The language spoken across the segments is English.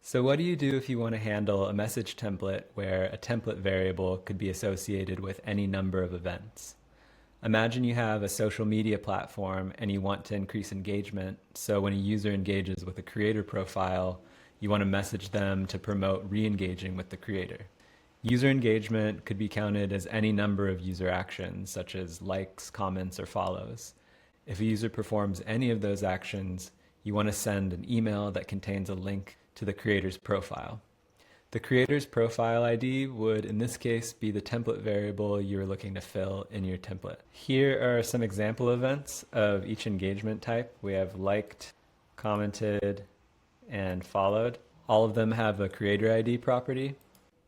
So what do you do if you want to handle a message template where a template variable could be associated with any number of events? Imagine you have a social media platform and you want to increase engagement. So when a user engages with a creator profile, you want to message them to promote re-engaging with the creator. User engagement could be counted as any number of user actions, such as likes, comments, or follows. If a user performs any of those actions, you want to send an email that contains a link to the creator's profile. The creator's profile ID would, in this case, be the template variable you're looking to fill in your template. Here are some example events of each engagement type. We have liked, commented, and followed. All of them have a creator ID property,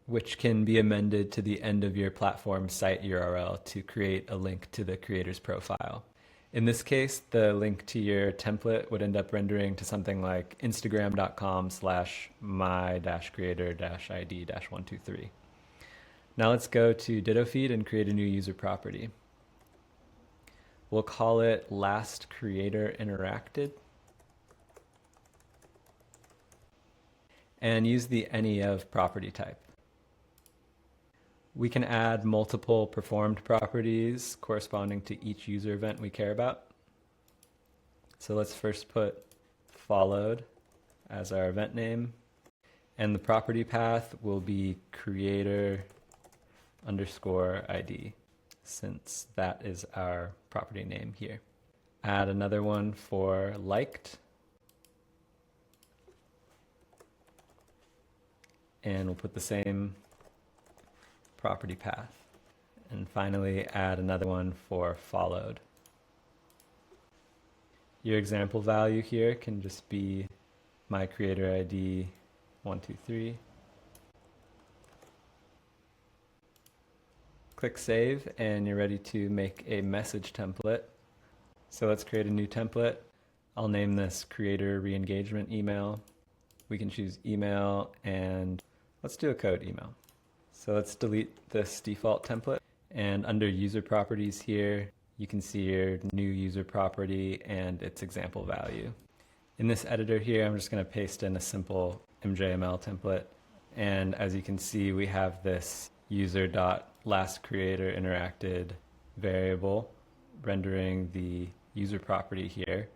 which can be amended to the end of your platform site URL to create a link to the creator's profile. In this case, the link to your template would end up rendering to something like instagram.com/my-creator-id-123. Now let's go to Dittofeed and create a new user property. We'll call it last creator interacted and use the any-of property type. We can add multiple performed properties corresponding to each user event we care about. So let's first put followed as our event name, and the property path will be creator_ID, since that is our property name here. Add another one for liked, and we'll put the same property path. And finally, add another one for followed. Your example value here can just be my creator ID 123. Click save and you're ready to make a message template. So let's create a new template. I'll name this creator re-engagement email. We can choose email and let's do a code email. So let's delete this default template, and under user properties here, you can see your new user property and its example value. In this editor here, I'm just going to paste in a simple MJML template. And as you can see, we have this user.lastCreatorInteracted variable rendering the user property here.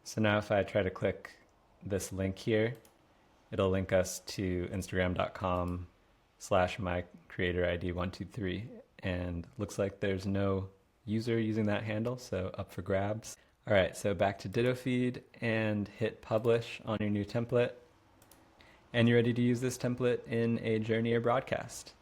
So now if I try to click this link here, it'll link us to instagram.com/mycreatorID123, and looks like there's no user using that handle, so up for grabs. All right, so back to Dittofeed and hit publish on your new template, and you're ready to use this template in a journey or broadcast.